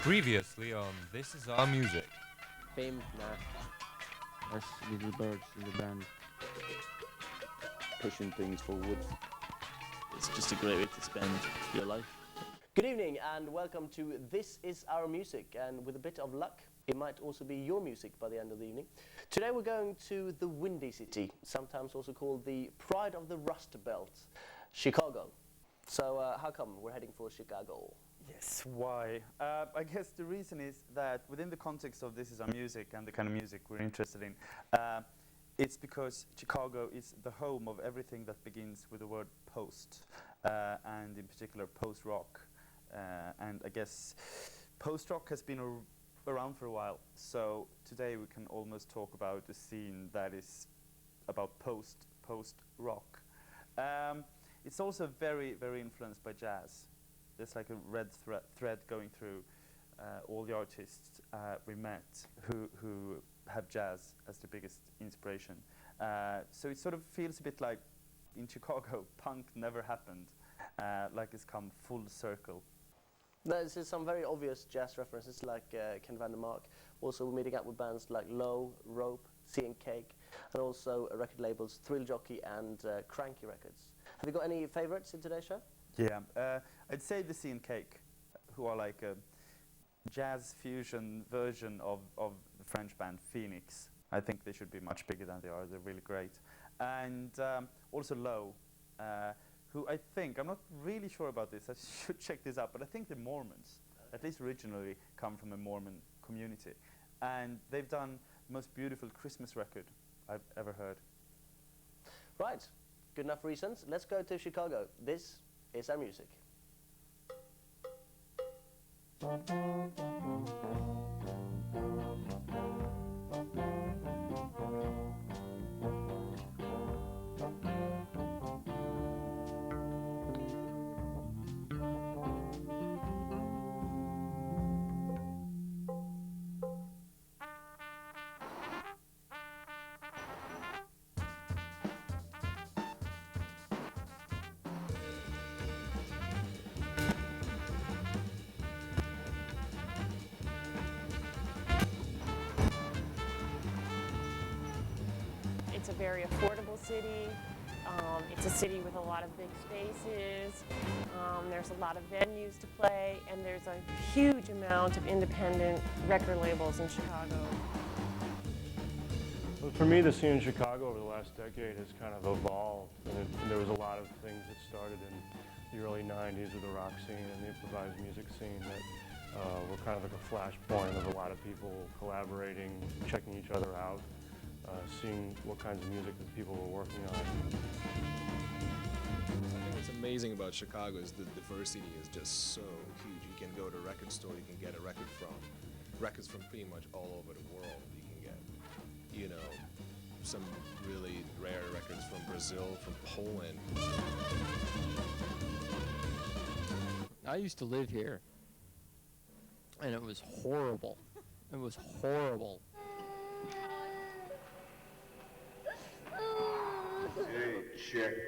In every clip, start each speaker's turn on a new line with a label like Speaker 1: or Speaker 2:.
Speaker 1: Previously on This Is Our Music.
Speaker 2: Fame? Nah.
Speaker 3: Us little birds in the band.
Speaker 4: Pushing things forward.
Speaker 5: It's just a great way to spend your life.
Speaker 2: Good evening and welcome to This Is Our Music, and with a bit of luck it might also be your music by the end of the evening. Today we're going to the Windy City, sometimes also called the Pride of the Rust Belt, Chicago. So how come we're heading for Chicago?
Speaker 3: Yes, why? I guess the reason is that within the context of This Is Our Music and the kind of music we're interested in, it's because Chicago is the home of everything that begins with the word post, and in particular post-rock. And I guess post-rock has been around for a while, so today we can almost talk about a scene that is about post-rock. It's also very, very influenced by jazz. There's like a red thread going through all the artists we met who have jazz as the biggest inspiration. So it sort of feels a bit like in Chicago, punk never happened, like it's come full circle.
Speaker 2: There's some very obvious jazz references like Ken Vandermark, also meeting up with bands like Low, Rope, Sea and Cake, and also record labels Thrill Jockey and Kranky Records. Have you got any favourites in today's show?
Speaker 3: Yeah, I'd say the Sea and Cake, who are like a jazz fusion version of the French band Phoenix. I think they should be much bigger than they are. They're really great. And also Low, who I think, I'm not really sure about this, I should check this out, but I think the Mormons, at least originally, come from a Mormon community. And they've done the most beautiful Christmas record I've ever heard.
Speaker 2: Right, good enough reasons. Let's go to Chicago. This is our music.
Speaker 6: It's a very affordable city. It's a city with a lot of big spaces. There's a lot of venues to play, and there's a huge amount of independent record labels in Chicago.
Speaker 7: Well, for me, the scene in Chicago over the last decade has kind of evolved. And there was a lot of things that started in the early 90s with the rock scene and the improvised music scene that were kind of like a flashpoint of a lot of people collaborating, checking each other out. Seeing what kinds of music that people were working on.
Speaker 8: I think what's amazing about Chicago is the diversity is just so huge. You can go to a record store, you can get a record from records from pretty much all over the world. You can get, you know, some really rare records from Brazil, from Poland.
Speaker 9: I used to live here, and it was horrible. It was horrible.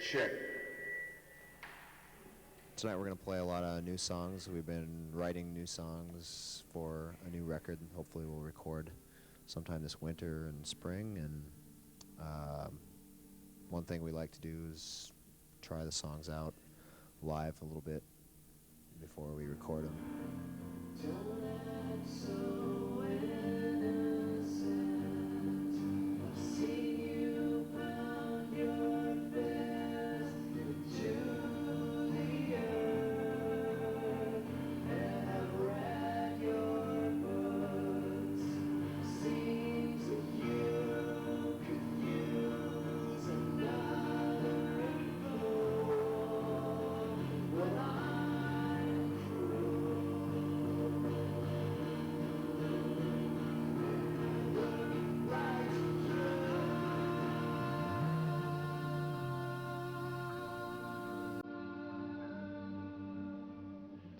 Speaker 10: Check. Tonight we're going to play a lot of new songs. We've been writing new songs for a new record. Hopefully we'll record sometime this winter and spring. And one thing we like to do is try the songs out live a little bit before we record them.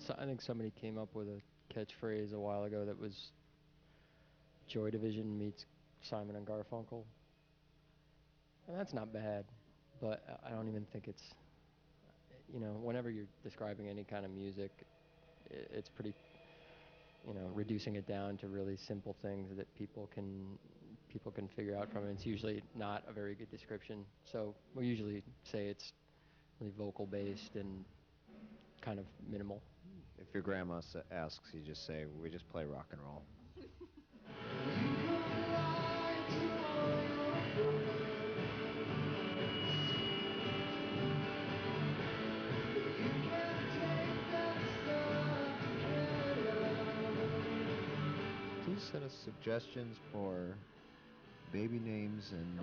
Speaker 9: So I think somebody came up with a catchphrase a while ago that was Joy Division meets Simon and Garfunkel. And that's not bad, but I don't even think it's, you know, whenever you're describing any kind of music, it's pretty you know, reducing it down to really simple things that people can figure out from it. It's usually not a very good description, so we usually say it's really vocal based and kind of minimal.
Speaker 10: If your grandma asks, you just say, we just play rock and roll. Please send us suggestions for baby names and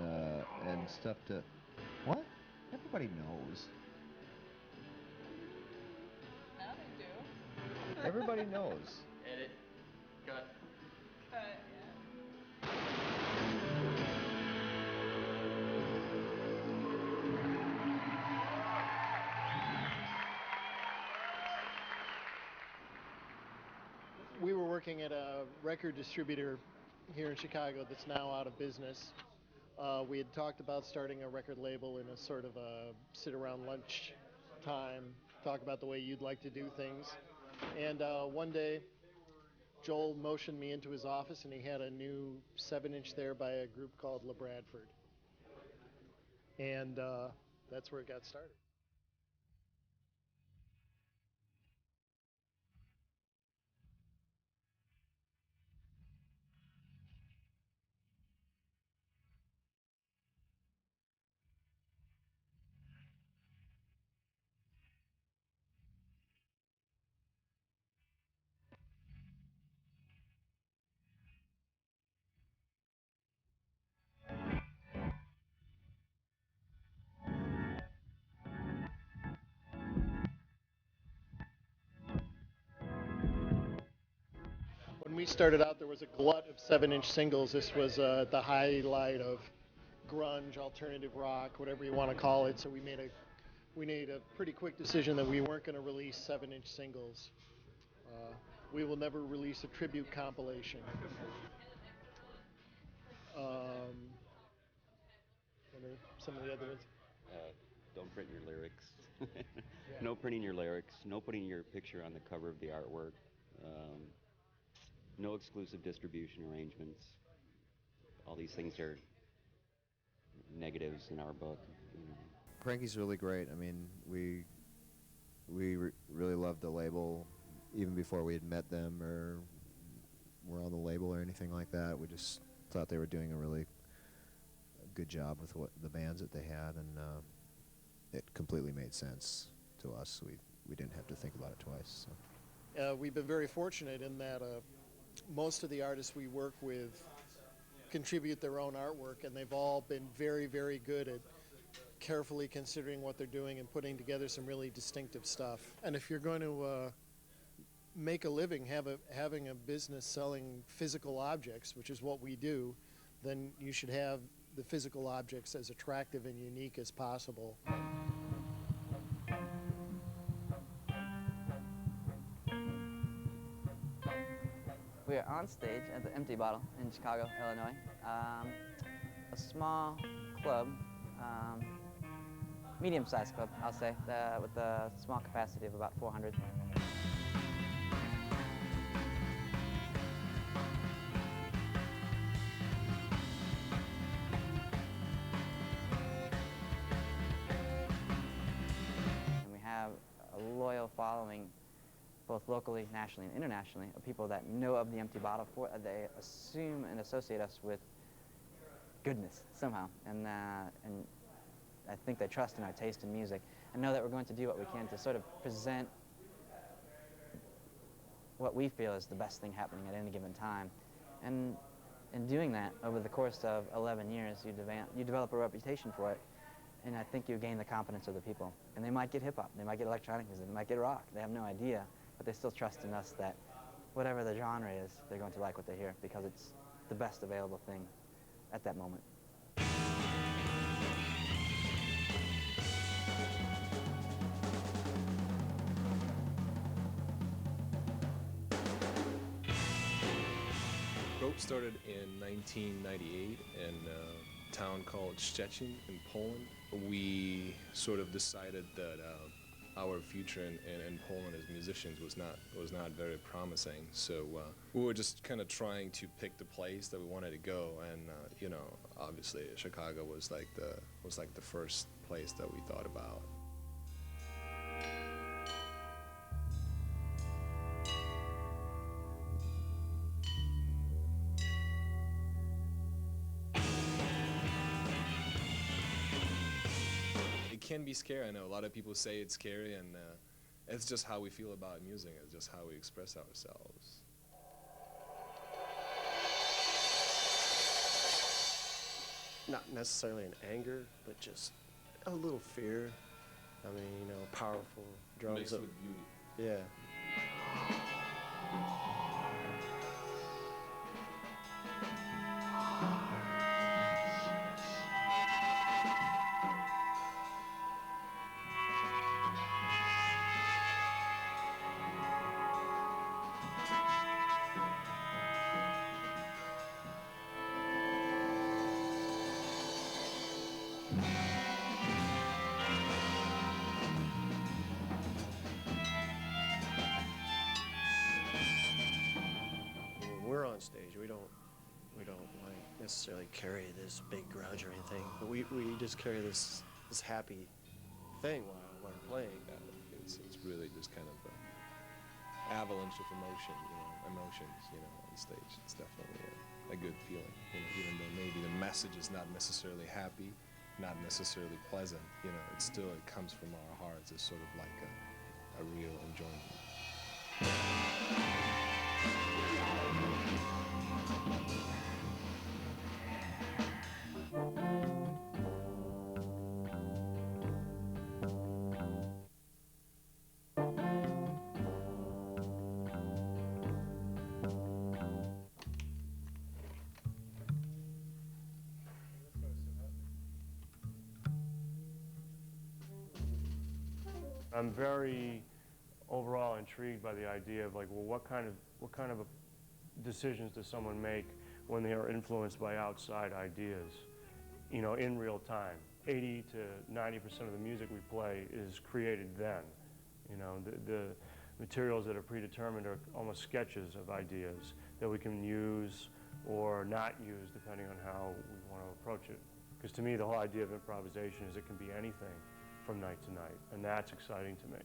Speaker 10: stuff to... What? Everybody knows.
Speaker 4: Now they do.
Speaker 10: Everybody knows.
Speaker 9: Edit. Cut.
Speaker 4: Cut, yeah.
Speaker 11: We were working at a record distributor here in Chicago that's now out of business. We had talked about starting a record label in a sort of a sit-around lunch time, talk about the way you'd like to do things. And one day, Joel motioned me into his office, and he had a new 7-inch there by a group called Labradford. And that's where it got started. When we started out, there was a glut of 7-inch singles. This was the highlight of grunge, alternative rock, whatever you want to call it. So we made a pretty quick decision that we weren't going to release 7-inch singles. We will never release a tribute compilation. What are some of the other ones?
Speaker 12: Don't print your lyrics. No printing your lyrics. No putting your picture on the cover of the artwork. No exclusive distribution arrangements. All these things are negatives in our book. You know.
Speaker 10: Kranky's really great. I mean, we really loved the label even before we had met them or were on the label or anything like that. We just thought they were doing a really good job with what the bands that they had, and it completely made sense to us. We didn't have to think about it twice. So.
Speaker 11: We've been very fortunate in that most of the artists we work with contribute their own artwork, and they've all been very, very good at carefully considering what they're doing and putting together some really distinctive stuff. And if you're going to make a living having a business selling physical objects, which is what we do, then you should have the physical objects as attractive and unique as possible.
Speaker 13: We are on stage at the Empty Bottle in Chicago, Illinois. A small club, medium-sized club, I'll say, with a small capacity of about 400. And we have a loyal following, both locally, nationally, and internationally, of people that know of the Empty Bottle. They assume and associate us with goodness somehow, and I think they trust in our taste in music and know that we're going to do what we can to sort of present what we feel is the best thing happening at any given time. And in doing that, over the course of 11 years, you develop a reputation for it, and I think you gain the confidence of the people. And they might get hip-hop, they might get electronic music, they might get rock, they have no idea, but they still trust in us that whatever the genre is, they're going to like what they hear because it's the best available thing at that moment.
Speaker 8: Rope started in 1998 in a town called Szczecin in Poland. We sort of decided that our future in Poland as musicians was not very promising. So we were just kind of trying to pick the place that we wanted to go, and you know, obviously Chicago was like the first place that we thought about. It can be scary. I know a lot of people say it's scary, and it's just how we feel about music. It's just how we express ourselves.
Speaker 2: Not necessarily an anger, but just a little fear. I mean, you know, powerful drums.
Speaker 8: Mixed with beauty.
Speaker 2: Yeah. We're on stage. We don't like necessarily carry this big grudge or anything, but we just carry this happy thing while we're playing.
Speaker 8: It's really just kind of an avalanche of emotions, you know, on stage. It's definitely a good feeling, you know, even though maybe the message is not necessarily happy, not necessarily pleasant, you know, it comes from our hearts. It's sort of like a real enjoyment.
Speaker 7: I'm very overall intrigued by the idea of like, well, what kind of decisions does someone make when they are influenced by outside ideas, you know, in real time. 80 to 90% of the music we play is created then. You know, the materials that are predetermined are almost sketches of ideas that we can use or not use depending on how we want to approach it. Because to me, the whole idea of improvisation is it can be anything from night to night, and that's exciting to me.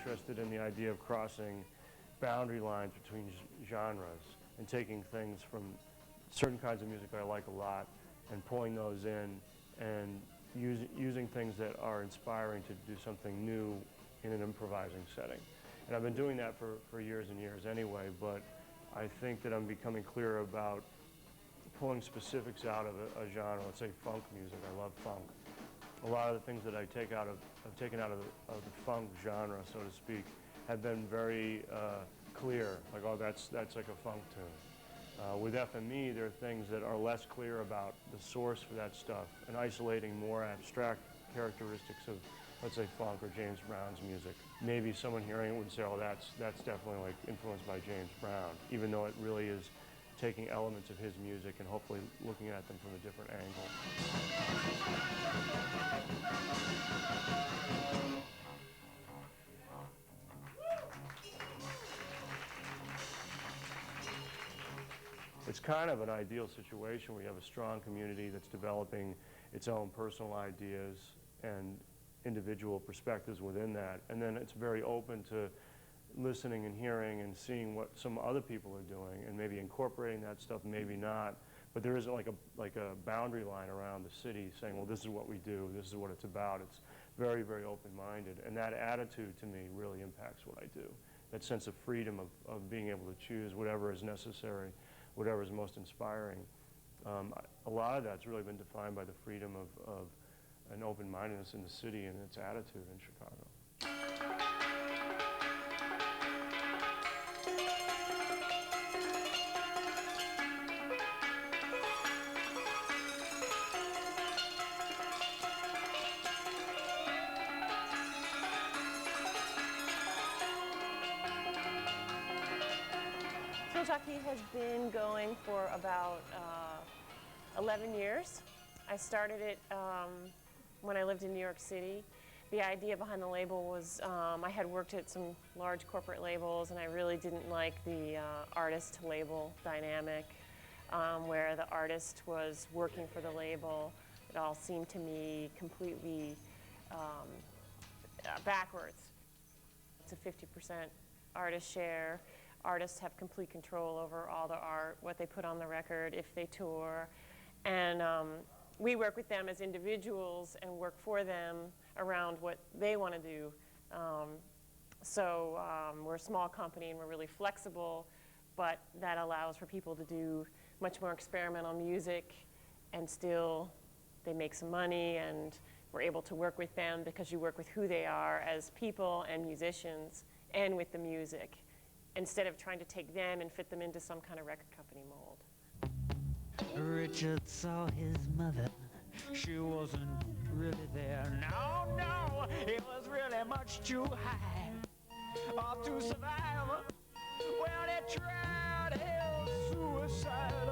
Speaker 7: Interested in the idea of crossing boundary lines between genres and taking things from certain kinds of music I like a lot and pulling those in and using things that are inspiring to do something new in an improvising setting. And I've been doing that for years and years anyway, but I think that I'm becoming clearer about pulling specifics out of a genre. Let's say funk music. I love funk. A lot of the things that I've taken out of the funk genre, so to speak, have been very clear. Like, oh, that's like a funk tune. With FME, there are things that are less clear about the source for that stuff and isolating more abstract characteristics of, let's say, funk or James Brown's music. Maybe someone hearing it would say, oh, that's definitely like influenced by James Brown, even though it really is taking elements of his music and hopefully looking at them from a different angle. It's kind of an ideal situation where you have a strong community that's developing its own personal ideas and individual perspectives within that, and then it's very open to listening and hearing and seeing what some other people are doing and maybe incorporating that stuff, maybe not. But there isn't like a boundary line around the city saying, well, this is what we do, this is what it's about. It's very, very open-minded. And that attitude, to me, really impacts what I do. That sense of freedom of being able to choose whatever is necessary, whatever is most inspiring. A lot of that's really been defined by the freedom of an open-mindedness in the city and its attitude in Chicago.
Speaker 6: Jockey has been going for about 11 years. I started it when I lived in New York City. The idea behind the label was I had worked at some large corporate labels, and I really didn't like the artist-to-label dynamic where the artist was working for the label. It all seemed to me completely backwards. It's a 50% artist share. Artists have complete control over all the art, what they put on the record, if they tour. And we work with them as individuals and work for them around what they want to do. We're a small company and we're really flexible, but that allows for people to do much more experimental music, and still they make some money, and we're able to work with them because you work with who they are as people and musicians and with the music, instead of trying to take them and fit them into some kind of record company mold.
Speaker 14: Richard saw his mother. She wasn't really there. No, no, it was really much too high to survive. Well, he tried his suicide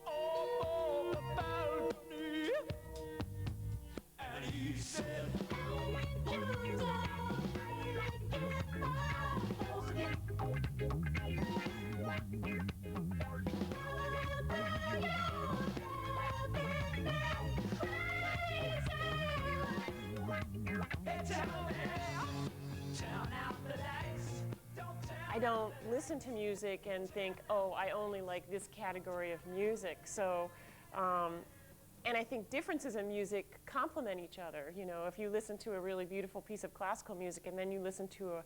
Speaker 14: on the balcony, and he said,
Speaker 6: I don't listen to music and think, oh, I only like this category of music. So, and I think differences in music complement each other. You know, if you listen to a really beautiful piece of classical music and then you listen to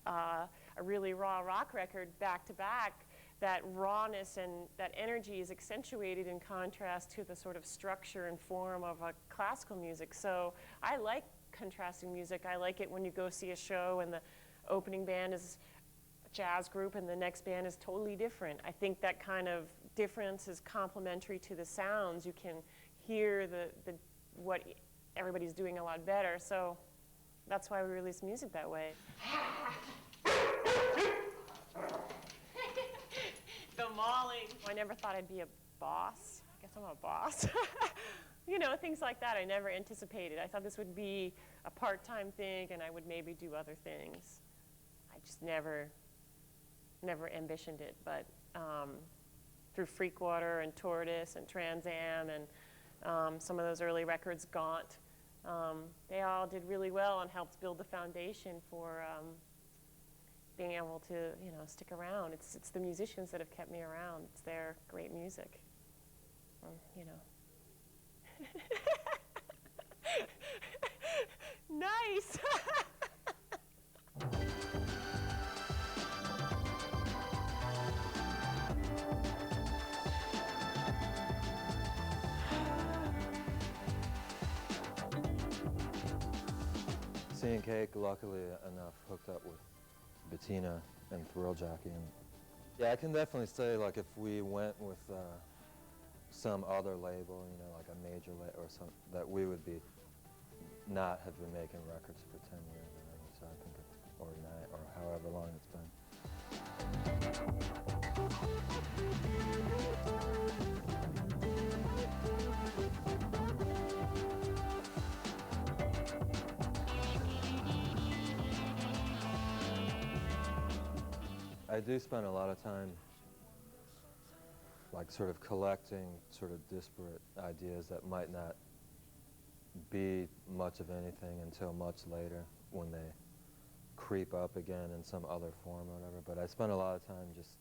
Speaker 6: a really raw rock record back to back, that rawness and that energy is accentuated in contrast to the sort of structure and form of a classical music. So I like contrasting music. I like it when you go see a show and the opening band is a jazz group and the next band is totally different. I think that kind of difference is complementary to the sounds. You can hear what everybody's doing a lot better. So that's why we release music that way. The mauling. I never thought I'd be a boss. I guess I'm a boss. You know, things like that I never anticipated. I thought this would be a part-time thing and I would maybe do other things. I just never ambitioned it. But through Freakwater and Tortoise and Trans Am and some of those early records, Gaunt, they all did really well and helped build the foundation for being able to, you know, stick around. It's the musicians that have kept me around. It's their great music, you know. Nice.
Speaker 15: Seeing Cake, luckily enough, hooked up with Bettina and Thrill Jockey, and yeah, I can definitely say, like, if we went with some other label, you know, like a major label or something, that we would be not have been making records for 10 years or whatever, so I think or 9 or however long it's been. I do spend a lot of time like sort of collecting sort of disparate ideas that might not be much of anything until much later when they creep up again in some other form or whatever. But I spend a lot of time just,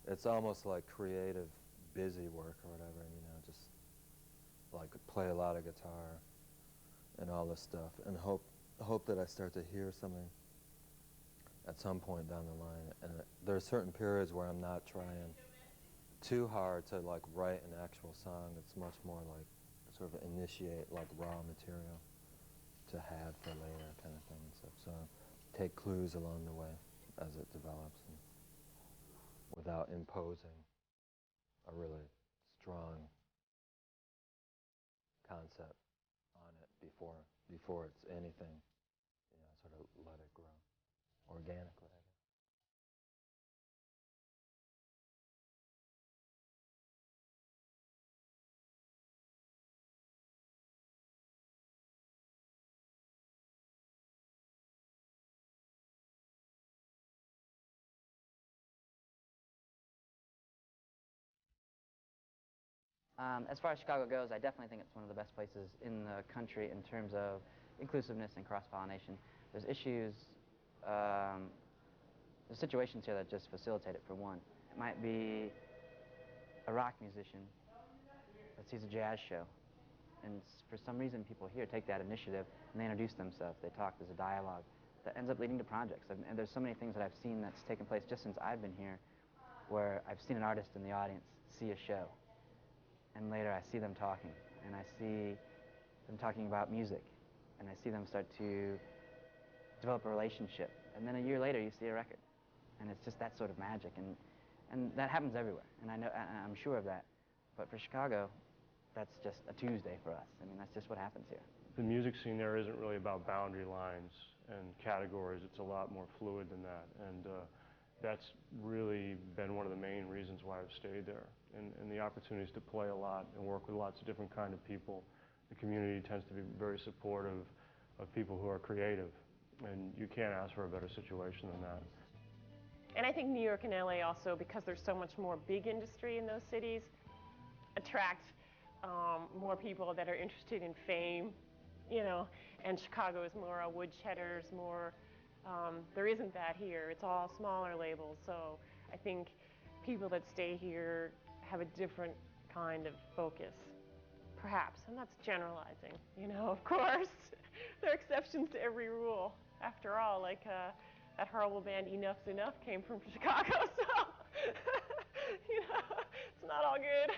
Speaker 15: it's almost like creative busy work or whatever, you know, just like play a lot of guitar and all this stuff and hope that I start to hear something at some point down the line. And there are certain periods where I'm not trying too hard to like write an actual song. It's much more like sort of initiate like raw material to have for later kind of thing and stuff. So take clues along the way as it develops. And without imposing a really strong concept on it before it's anything, you know, sort of let it grow organically.
Speaker 13: As far as Chicago goes, I definitely think it's one of the best places in the country in terms of inclusiveness and cross-pollination. There's issues, there's situations here that just facilitate it, for one. It might be a rock musician that sees a jazz show, and for some reason people here take that initiative and they introduce themselves, they talk, there's a dialogue that ends up leading to projects. And there's so many things that I've seen that's taken place just since I've been here, where I've seen an artist in the audience see a show, and later I see them talking, and I see them talking about music, and I see them start to develop a relationship, and then a year later you see a record, and it's just that sort of magic, and that happens everywhere, and I'm sure of that. But for Chicago, that's just a Tuesday for us. I mean, that's just what happens here.
Speaker 7: The music scene there isn't really about boundary lines and categories. It's a lot more fluid than that, and that's really been one of the main reasons why I've stayed there. And the opportunities to play a lot and work with lots of different kind of people. The community tends to be very supportive of people who are creative, and you can't ask for a better situation than that.
Speaker 6: And I think New York and LA also, because there's so much more big industry in those cities, attract more people that are interested in fame, you know, and Chicago is more woodchedders, more, there isn't that here. It's all smaller labels, so I think people that stay here have a different kind of focus. Perhaps. I'm not generalizing, you know, of course. There are exceptions to every rule. After all, like that horrible band Enough's Enough came from Chicago, so, you know, it's not all good.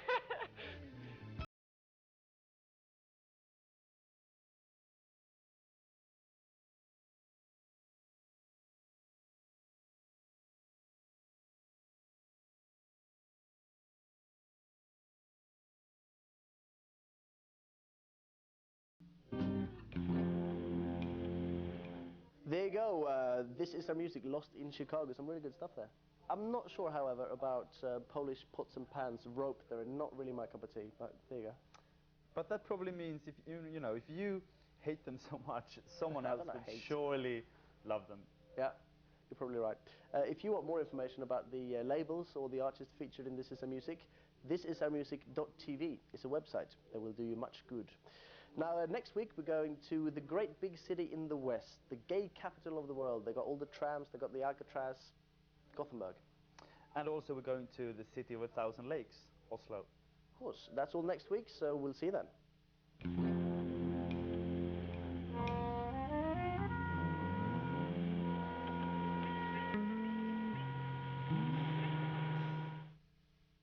Speaker 2: There you go. This is our music, Lost in Chicago. Some really good stuff there. I'm not sure, however, about Polish pots and pans, rope. They're not really my cup of tea, but there you go.
Speaker 3: But that probably means if you know, if you hate them so much, someone else would surely love them.
Speaker 2: Yeah, you're probably right. If you want more information about the labels or the artists featured in This Is Our Music, thisisourmusic.tv. It's a website that will do you much good. Now, next week we're going to the great big city in the west, the gay capital of the world. They got all the trams, they got the Alcatraz, Gothenburg.
Speaker 3: And also we're going to the city of 1,000 lakes, Oslo.
Speaker 2: Of course, that's all next week, so we'll see you then.